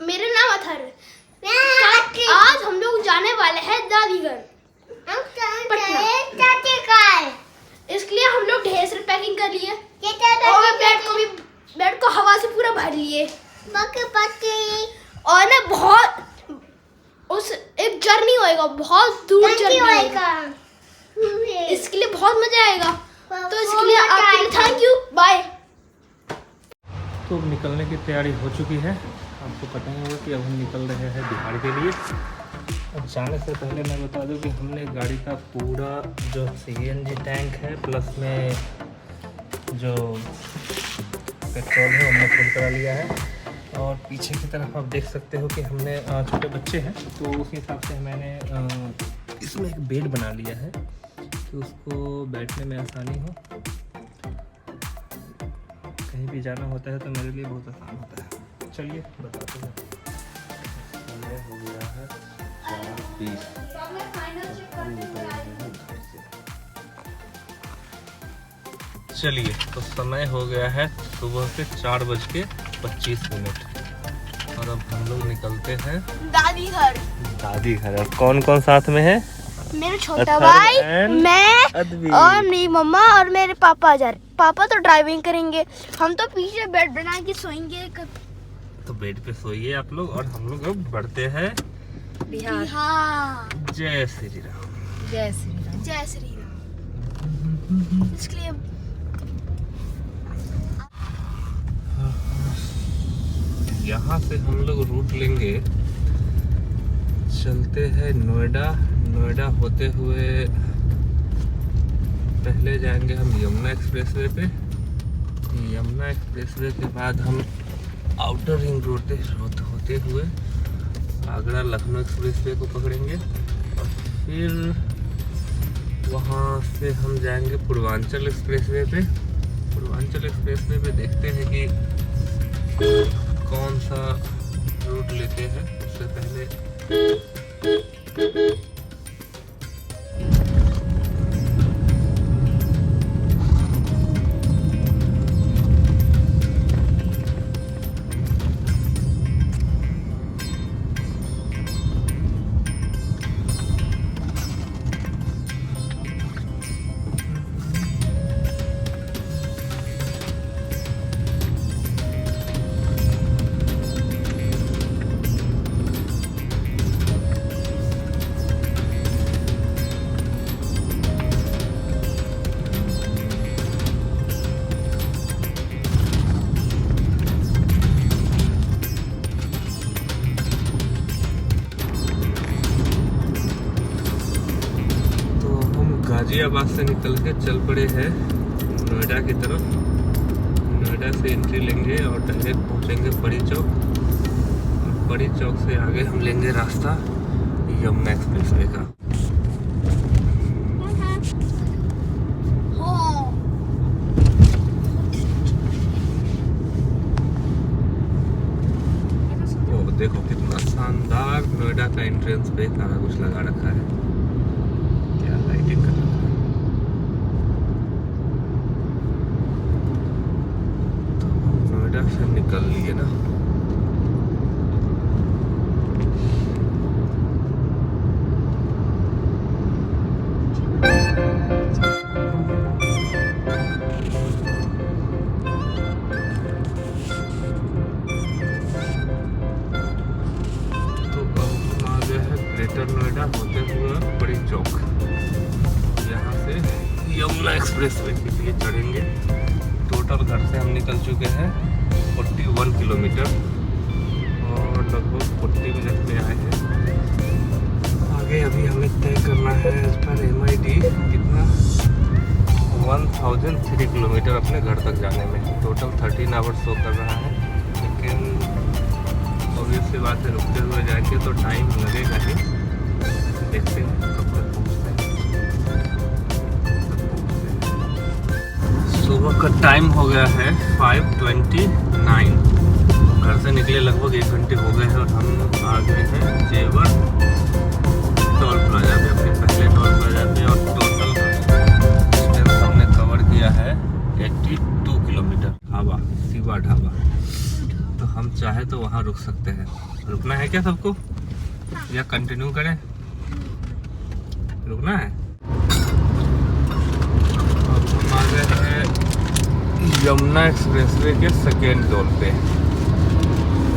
मेरा नाम अथर। आज हम लोग जाने वाले हैं दादी घर पटना। इसके लिए हम लोग ढेर सारी पैकिंग कर लिए और बेड को हवा से पूरा भर लिए और ना बहुत उस एक जर्नी होएगा, बहुत दूर जर्नी होएगा। इसके लिए बहुत मजा आएगा, तो इसके लिए आपके थैंक यू, बाय। तो निकलने की तैयारी हो चुकी है। आपको पता ही होगा कि अब हम निकल रहे हैं बिहार के लिए। और जाने से पहले मैं बता दूं कि हमने गाड़ी का पूरा जो CNG टैंक है प्लस में जो पेट्रोल है हमने फुल करा लिया है। और पीछे की तरफ आप देख सकते हो कि हमने छोटे बच्चे हैं तो उस हिसाब से मैंने इसमें एक बेड बना लिया है कि उसको बैठने में आसानी हो। कहीं भी जाना होता है तो मेरे लिए बहुत आसान होता है। चलिए बताते हैं। समय हो गया है 4:20। चलिए तो समय हो गया है सुबह के 4:25 और अब हम लोग निकलते हैं दादी घर। दादी घर। अब कौन कौन साथ में है? मेरा छोटा भाई, मैं और मेरी मम्मा और मेरे पापा जा रहे। पापा तो ड्राइविंग करेंगे, हम तो पीछे बेड बना के सोएंगे। तो बेड पे सोइए आप लोग और हम लोग अब बढ़ते हैं बिहार। जय श्री राम। जय श्री राम। जय श्री राम। इसके लिए यहाँ से हम लोग रूट लेंगे, चलते हैं नोएडा। नोएडा होते हुए पहले जाएंगे हम यमुना एक्सप्रेसवे पे। यमुना एक्सप्रेसवे के बाद हम आउटर रिंग रोड होते हुए आगरा लखनऊ एक्सप्रेसवे को पकड़ेंगे और फिर वहाँ से हम जाएंगे पूर्वांचल एक्सप्रेसवे पे। पूर्वांचल एक्सप्रेसवे पे देखते हैं कि कौन सा रूट लेते हैं। उससे पहले गाजियाबाद से निकल के चल पड़े हैं नोएडा की तरफ। नोएडा से एंट्री लेंगे और डायरेक्ट पहुंचेंगे बड़ी चौक। और बड़ी चौक से आगे हम लेंगे रास्ता यमुना एक्सप्रेसवे का। तो देखो कितना शानदार नोएडा का एंट्रेंस पे सारा कुछ लगा रखा है। क्या लाइटिंग कर रखा है। तो नोएडा से निकल लिए ना। ग्रेटर नोएडा होते हुए बड़ी चौक। यहाँ से यमुना एक्सप्रेसवे के लिए चढ़ेंगे। टोटल घर से हम निकल चुके हैं 41 किलोमीटर और लगभग 40 मिनट में आए हैं। आगे अभी हमें तय करना है इस पर MID कितना 1003 किलोमीटर अपने घर तक जाने में। टोटल 13 आवर्स शो कर रहा है, लेकिन ऑब्वियस सी बात है रुकते हुए जाएंगे तो टाइम लगेगा ही। देखते हैं कब तक पहुँचते हैं। सुबह का टाइम हो गया है 5:29। घर से निकले लगभग 1 घंटे हो गए हैं और हम आ गए हैं जेवर टोल प्लाजा पे, अपने पहले टोल प्लाजा पे। और टोटल डिस्टेंस हमने कवर किया है 82 किलोमीटर। ढाबा शिवा ढाबा। तो हम चाहे तो वहाँ रुक सकते हैं। रुकना है क्या सबको या कंटिन्यू करें? रुकना है। अब हम आ गए हैं यमुना एक्सप्रेसवे के सेकेंड टोल पे।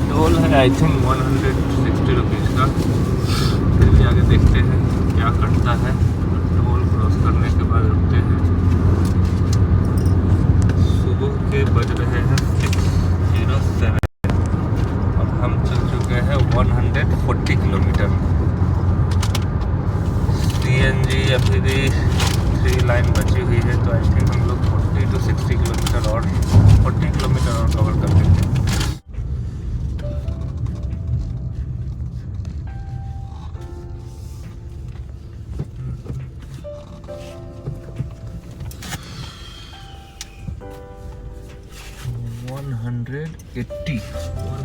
टोल है आई थिंक 160 रुपीज़ का। फिर भी आगे देखते हैं क्या करता है। टोल क्रॉस करने के बाद रुकते हैं। सुबह के बज रहे हैं 6:07। अब हम चल चुके हैं 140 किलोमीटर। CNG अभी भी 3 लाइन बची हुई है, तो आई थिंक हम लोग 40 to 60 किलोमीटर और 40 किलोमीटर और कवर कर लेंगे।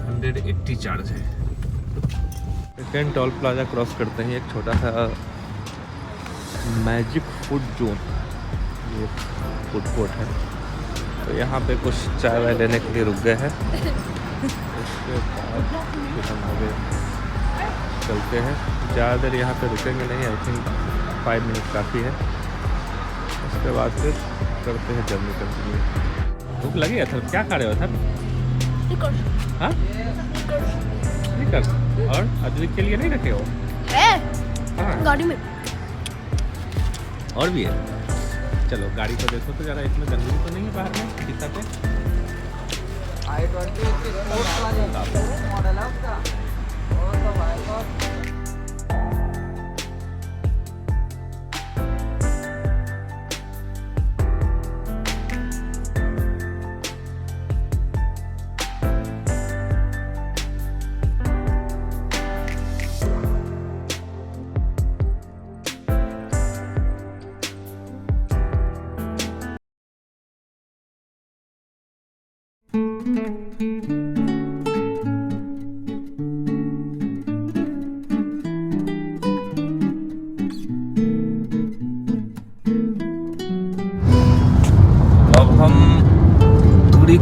$180 चार्ज है। सेकेंड टोल प्लाजा क्रॉस करते ही एक छोटा सा मैजिक फूड जोन, ये फूड कोर्ट है, तो यहाँ पे कुछ चाय वाय लेने के लिए रुक गए हैं। उसके बाद फिर हम आगे चलते हैं। ज़्यादा देर यहाँ पे रुकेंगे नहीं, आई थिंक 5 मिनट काफ़ी है। उसके बाद फिर करते हैं जर्नी कंटिन्यू। भूख लगी है सर? क्या खा रहे हो सर? हाँ, और अद्विक के लिए नहीं रखे हो? हाँ, गाड़ी में और भी है। चलो गाड़ी को देखो तो ज़रा, इसमें गंदगी तो नहीं है बाहर में शीशा पे? मॉडल है उसका।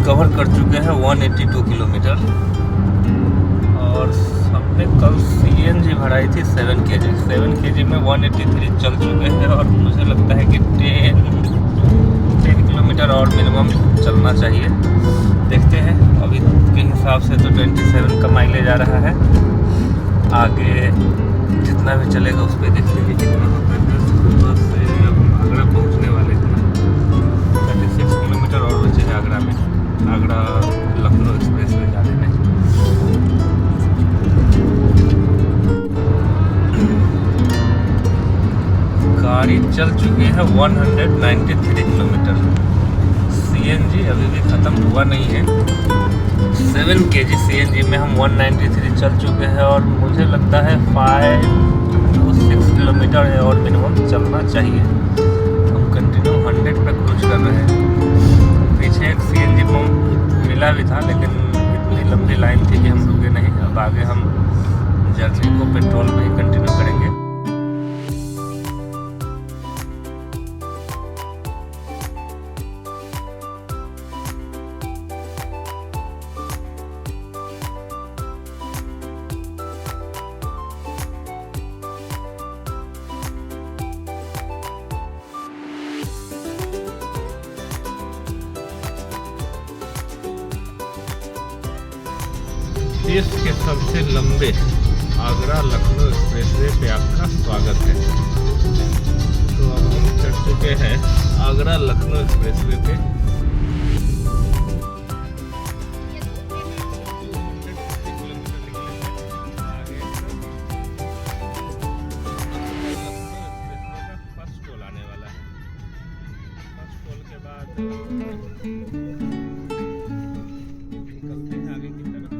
कवर कर चुके हैं 182 किलोमीटर और हमने कल CNG भराई थी 7 kg में 183 चल चुके हैं और मुझे लगता है कि 10 किलोमीटर और मिनिमम चलना चाहिए। देखते हैं, अभी के हिसाब से तो 27 का माइलेज आ रहा है। आगे जितना भी चलेगा उस पर देख लीजिए कितना सुबह से आगरा पहुँचने वाले हैं। 36 किलोमीटर और बचे हैं आगरा में, आगरा लखनऊ एक्सप्रेस में जाने में। गाड़ी चल चुकी है 193 किलोमीटर। CNG अभी भी ख़त्म हुआ नहीं है। 7 kg CNG में हम 193 चल चुके हैं और मुझे लगता है 5 to 6 किलोमीटर है और मिनिमम चलना चाहिए। हम कंटिन्यू 100 पे क्रूज कर रहे हैं। पीछे एक CNG पंप मिला भी था, लेकिन इतनी लंबी लाइन थी कि हम रुके नहीं। अब आगे हम जर्नी को पेट्रोल में ही कंटिन्यू करेंगे। देश के सबसे लंबे आगरा लखनऊ एक्सप्रेसवे पे आपका स्वागत है। तो अब हम चढ़ चुके हैं आगरा लखनऊ एक्सप्रेसवे पे। फर्स्ट टोल आने वाला है। फर्स्ट टोल के बाद निकलते हैं आगे की तरफ।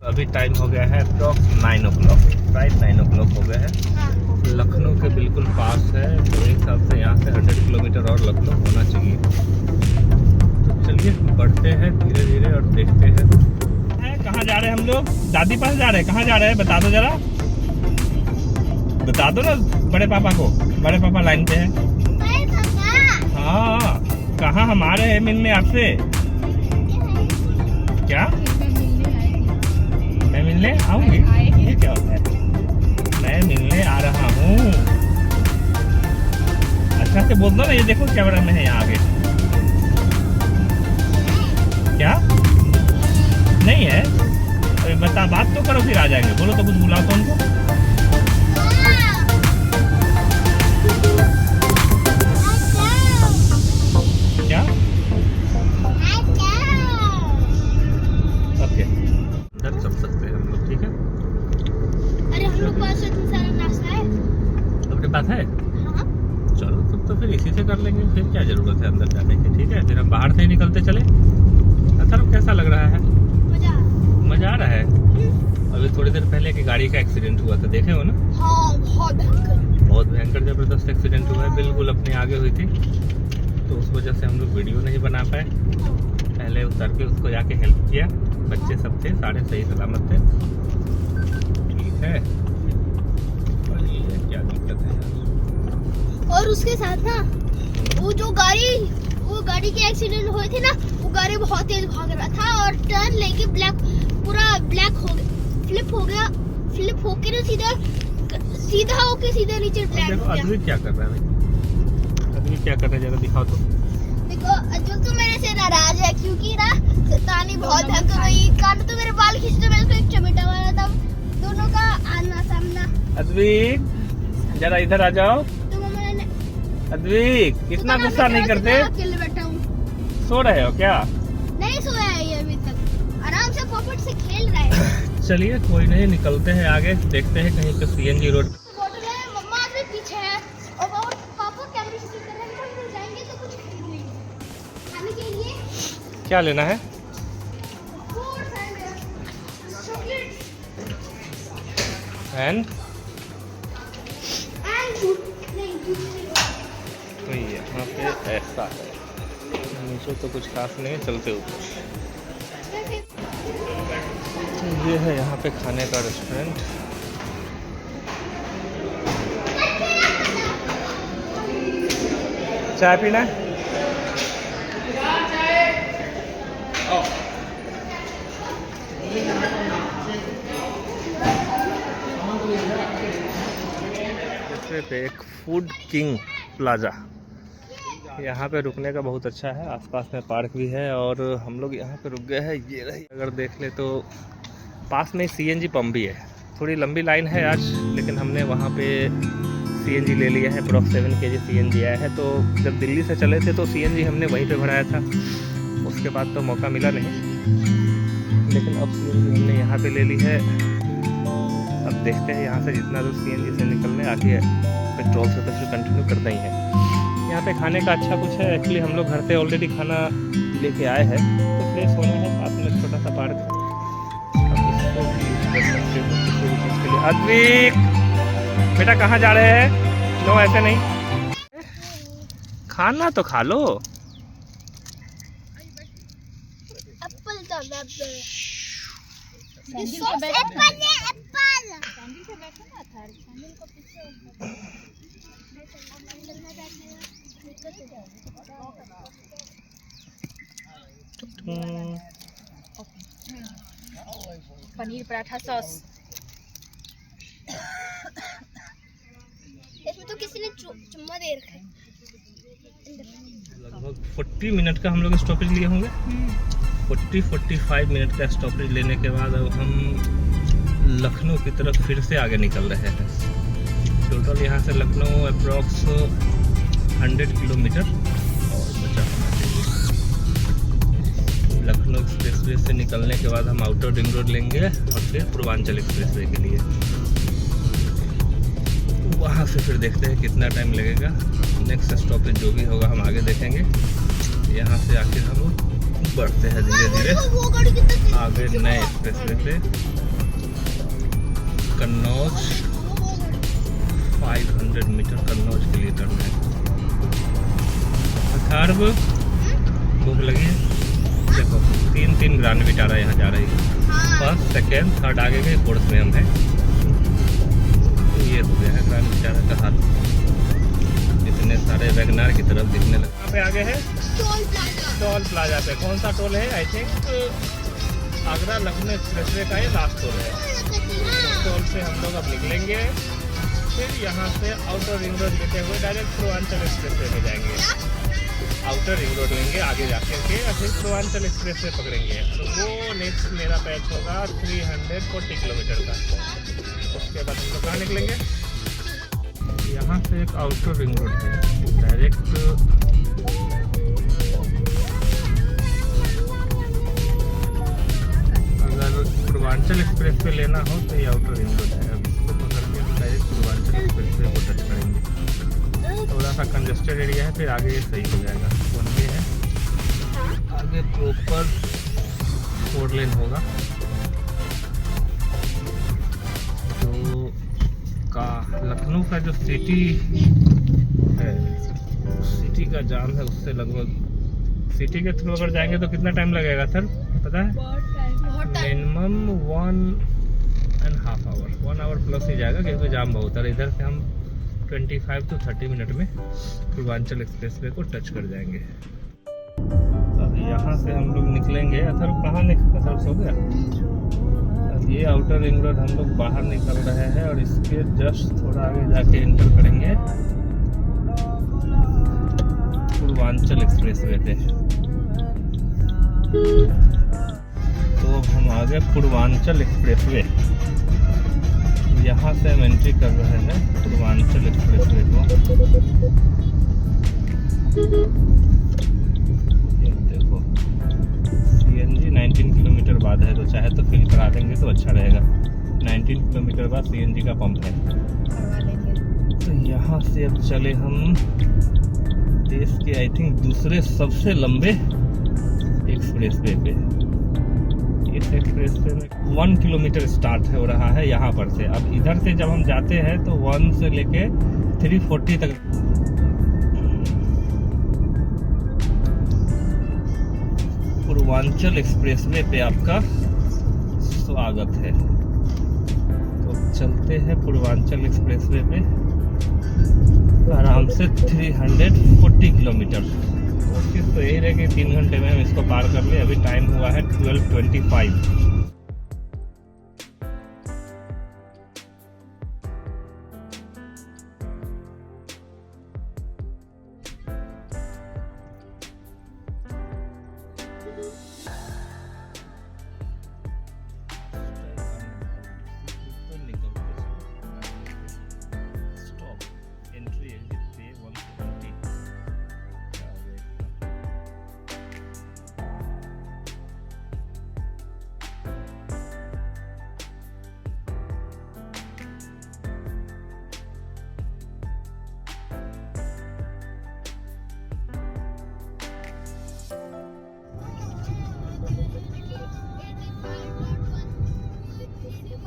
अभी टाइम हो गया है अप्रॉक्स 9 o'clock, राइट 9 o'clock हो गया है। लखनऊ के बिल्कुल पास है, तो एक हिसाब से यहाँ से 100 किलोमीटर और लखनऊ होना चाहिए। तो चलिए बढ़ते हैं धीरे धीरे और देखते हैं। कहाँ जा रहे हैं हम लोग? दादी पास जा रहे हैं। कहाँ जा रहे हैं बता दो जरा, बता दो ना बड़े पापा को। बड़े पापा लाइन पे हैं। हाँ, कहाँ हम आ रहे हैं मिलने आपसे? क्या मैं मिलने आऊंगी? ये क्या होता है? मैं मिलने आ रहा हूँ। अच्छा से बोल दो ना, ये देखो कैमरा में है यहाँ आगे। क्या नहीं है? अरे बता, बात तो करो फिर आ जाएंगे। बोलो तो कुछ बुलाओ तो उनको। क्या? ओके, इधर चल सकते हैं हम लोग, ठीक है? अरे हम लोग पास इतना सारा नाश्ता है। अपने पास है? हाँ। चलो तो फिर इसी से कर लेंगे। फिर क्या जरूरत है अंदर जाने की? ठीक है, फिर हम बाहर से ही निकलते चले। अच्छा, कैसा लग रहा है? मजा आ रहा है। अभी थोड़ी देर पहले की गाड़ी का एक्सीडेंट हुआ था, देखे हो ना? हाँ, बहुत भयंकर जबरदस्त एक्सीडेंट हुआ है। बिल्कुल अपने आगे हुई थी, तो उस वजह से हम लोग वीडियो नहीं बना पाए। पहले उतर के उसको जाके हेल्प किया। बच्चे सब थे, सारे सही सलामत थे। ठीक है, और ये क्या दिक्कत है? और उसके साथ ना वो गाड़ी के एक्सीडेंट हुए थे ना, वो गाड़ी बहुत तेज भाग रहा था और टर्न लेके पूरा ब्लैक हो गया, फ्लिप होके ना सीधा होके सीधा नीचे ब्लैक हो गया। अद्विक क्या कर रहा है? अद्विक क्या कर रहा है, जरा दिखाओ तो। देखो, अद्विक तो मेरे से नाराज है क्योंकि ना शैतानी बहुत है। तो वही कान तो मेरे बाल खींचते, मैं उसको एक चमेटा मारा था। दोनों का आना सामना। अद्विक जरा इधर आ जाओ। तो मैंने अद्विक इतना गुस्सा नहीं करते। अकेले बैठा हूँ। सो रहे हो क्या? नहीं सोया है ये अभी तक, आराम से पॉपट से खेल रहा है। चलिए कोई नहीं, निकलते हैं आगे, देखते हैं कहीं पे सीएनजी रोड। बोतल है, मम्मा भी पीछे है और पापा कैमरे से कर रहे हैं। हम जाएंगे तो कुछ खरीद लेंगे खाने के लिए। क्या लेना है? फ्रूट्स है मेरा, चॉकलेट एंड दूध नहीं। तो यहाँ पे ऐसा है, नीचे तो कुछ खास नहीं है, चलते ऊपर। ये है यहाँ पे खाने का रेस्टोरेंट। चाय पीना है? पे एक फूड किंग प्लाजा, यहाँ पे रुकने का बहुत अच्छा है। आसपास में पार्क भी है और हम लोग यहाँ पे रुक गए हैं। ये रही, अगर देख ले तो पास में सीएनजी पंप भी है। थोड़ी लंबी लाइन है आज, लेकिन हमने वहाँ पे सीएनजी ले लिया है। अप्रॉक्स 7 kg सीएनजी आया है। तो जब दिल्ली से चले थे तो सीएनजी हमने वहीं पे भराया था, उसके बाद तो मौका मिला नहीं, लेकिन अब सीएनजी हमने यहाँ पे ले ली है। अब देखते हैं यहाँ से जितना दूर सीएनजी से निकलने, आगे पेट्रोल से तो फिर कंटिन्यू करना ही है। यहाँ पे खाने का अच्छा कुछ है। एक्चुअली हम लोग घर से ऑलरेडी खाना लेके आए हैं, तो फ्रेश होना है। पास में छोटा सा पार्क, अब इसको भी यूज कर सकते हो किसी भी चीज़ के लिए। अद्विक बेटा कहाँ जा रहे हैं? नो, ऐसे नहीं, खाना तो खा लो। Apple paneer paratha sauce. इसमें तो किसी ने चुम्मा दे रखा है। लगभग 40 मिनट का हम लोग स्टॉपेज लिए होंगे। 40-45 मिनट का स्टॉपेज लेने के बाद अब हम लखनऊ की तरफ फिर से आगे निकल रहे हैं। टोटल यहाँ से लखनऊ अप्रॉक्स 100 किलोमीटर और बचा होना चाहिए। लखनऊ एक्सप्रेसवे से निकलने के बाद हम आउटर रिंग रोड लेंगे और फिर पूर्वांचल एक्सप्रेसवे के लिए। वहाँ से फिर देखते हैं कितना टाइम लगेगा। नेक्स्ट स्टॉपेज जो भी होगा हम आगे देखेंगे। बढ़ते हैं धीरे धीरे वो गाड़ी कितना तेज आगे नए एक्सप्रेसवे पे। कन्नौज 500 मीटर कन्नौज के लिए टर्न है। अथर्व भूख लगी है, देखो 3 ग्रांड विटारा यहाँ जा रही है। फर्स्ट सेकेंड थर्ड आगे गए, फोर्थ में हम हैं। ये हो गया है ग्रांड विटारा का हाल। इतने सारे वैगनार की तरफ दिखने लगे। यहाँ पे आगे है टोल प्लाजा पे। कौन सा टोल है? I think Agra Lucknow expressway का ये लास्ट टोल है। टोल से हम लोग अब निकलेंगे, फिर यहाँ से आउटर रिंग रोड लेते हुए डायरेक्ट पूर्वांचल एक्सप्रेसवे में जाएंगे। आउटर रिंग रोड लेंगे आगे जाकर के, फिर पूर्वांचल एक्सप्रेसवे पकड़ेंगे। तो वो नेक्स्ट मेरा पैच होगा 340 किलोमीटर का। उसके बाद हम लोग कहाँ निकलेंगे? यहाँ से एक आउटर रिंग रोड है डायरेक्ट पूर्वांचल एक्सप्रेस पे लेना हो तो ये आउटर रिंग रोड है। अब इसको पकड़ के हम डायरेक्ट पूर्वांचल एक्सप्रेस पे को टच करेंगे। थोड़ा सा कंजेस्टेड एरिया है, फिर आगे ये सही हो जाएगा। वन वे है, आगे प्रॉपर 4 लेन होगा। तो का लखनऊ का जो सिटी है, सिटी का जाम है, उससे लगभग सिटी के थ्रू अगर जाएंगे तो कितना टाइम लगेगा सर पता है? मिनिमम 1.5 आवर, 1 आवर प्लस ही जाएगा क्योंकि जाम बहुत है। इधर से हम 25 to 30 मिनट में पूर्वांचल एक्सप्रेसवे को टच कर जाएंगे। अब यहाँ से हम लोग निकलेंगे। अथर्व कहाँ अथर्व सो गया? अब ये आउटर रिंग रोड हम लोग बाहर निकल रहे हैं और इसके जस्ट थोड़ा आगे जाके एंटर करेंगे पूर्वांचल एक्सप्रेसवे पे। तो हम आ गए पूर्वांचल एक्सप्रेसवे। यहाँ से हम एंट्री कर रहे हैं पूर्वांचल एक्सप्रेसवे को। ये देखो CNG 19 किलोमीटर बाद है, तो चाहे तो फिल करा देंगे तो अच्छा रहेगा। 19 किलोमीटर बाद CNG का पंप है। तो यहाँ से अब चले हम देश के आई थिंक दूसरे सबसे लंबे एक्सप्रेसवे पे। इस एक्सप्रेसवे में 1 किलोमीटर स्टार्ट हो रहा है यहाँ पर से। अब इधर से जब हम जाते हैं तो 1 से लेके 340 तक पूर्वांचल एक्सप्रेसवे पे आपका स्वागत है। तो चलते हैं पूर्वांचल एक्सप्रेसवे पे आराम से 340 किलोमीटर। कोशिश तो यही रहे कि 3 घंटे में हम इसको पार कर ले। अभी टाइम हुआ है 12:25।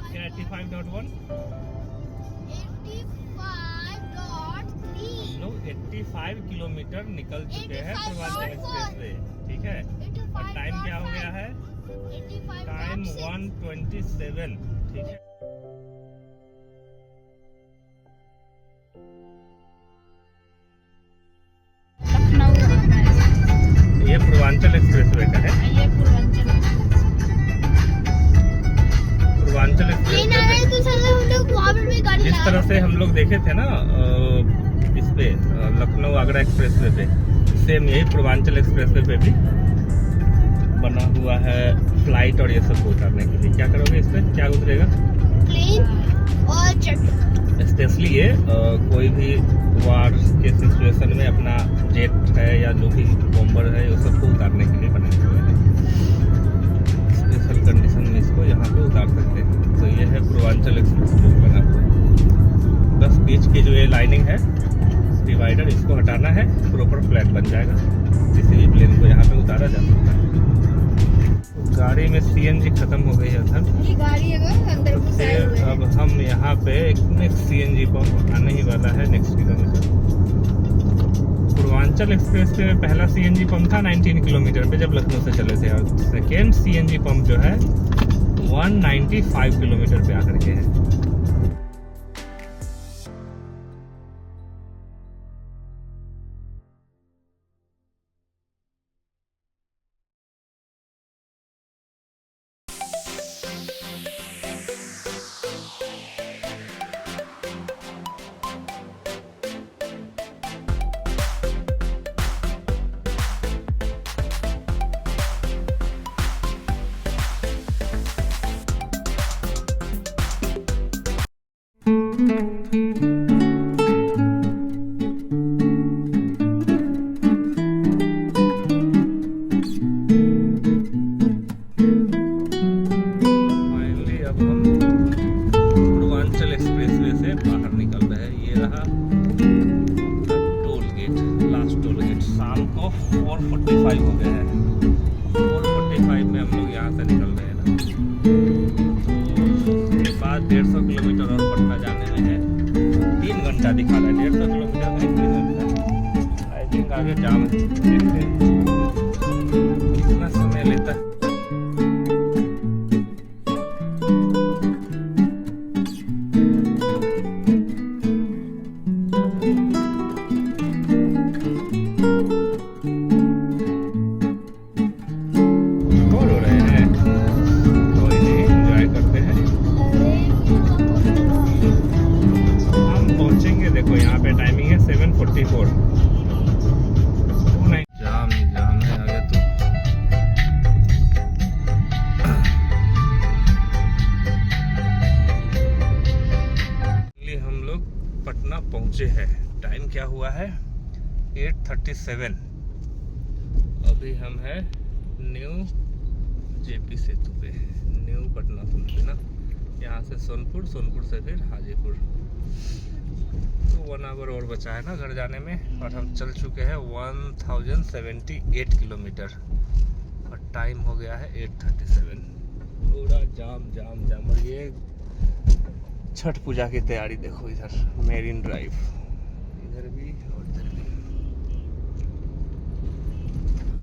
क्या 85.1 लोग 85 किलोमीटर निकल चुके हैं पूर्वांचल एक्सप्रेस से। ठीक है, और टाइम क्या हो गया है? टाइम 1:27। ठीक है, ये पूर्वांचल एक्सप्रेसवे का है। पूर्वांचल एक्सप्रेस जिस तरह से हम लोग देखे थे ना इस पे लखनऊ आगरा एक्सप्रेसवे पे, सेम यही पूर्वांचल एक्सप्रेसवे पे भी बना हुआ है फ्लाइट और ये सब को उतारने के लिए। क्या करोगे इस पे? क्या उतरेगा? प्लेन और जेट। स्पेशली ये कोई भी वार के सिचुएशन में अपना जेट है या जो भी बॉम्बर है वो सबको उतारने के लिए बनाए हुए हैं। स्पेशल कंडीशन में इसको यहाँ पे उतार सकते हैं। तो ये है पूर्वांचल एक्सप्रेस बना हुआ। बस बीच की जो ये लाइनिंग है डिवाइडर, इसको हटाना है, प्रॉपर फ्लैट बन जाएगा। किसी भी प्लेन को यहाँ पे उतारा जा सकता है। सीएनजी खत्म हो गई है उधर। ये गाड़ी है अंदर घुसाए फिर हुए अब हम यहाँ पे एक नेक्स्ट सीएनजी पंप आने ही वाला है नेक्स्ट किलोमीटर। पूर्वांचल एक्सप्रेस पे पहला सीएनजी पंप था 19 किलोमीटर पे जब लखनऊ से चले थे, और सेकेंड सीएनजी पंप जो है 195 किलोमीटर पे आकर के है। दिखा रहा है 150 किलोमीटर में 3 घंटा। आई थिंक आगे जाम देखते हैं कितना समय लेता है। बोर हो रहे हैं, कोई नहीं, एंजॉय करते हैं। हम पहुंचेंगे, देखो यहाँ पे टाइमिंग है 7:44। जाम ही जाम है आगे तो। हम लोग पटना पहुंचे हैं। टाइम क्या हुआ है 8:37। अभी हम हैं न्यू जेपी सेतु पे, न्यू पटना पुल पे ना। यहाँ से सोनपुर, सोनपुर से फिर हाजीपुर, तो 1 आवर और बचा है ना घर जाने में। और हम चल चुके हैं 1078 किलोमीटर और टाइम हो गया है 8:37। पूरा जाम जाम जाम। और ये छठ पूजा की तैयारी देखो, इधर मेरीन ड्राइव इधर भी और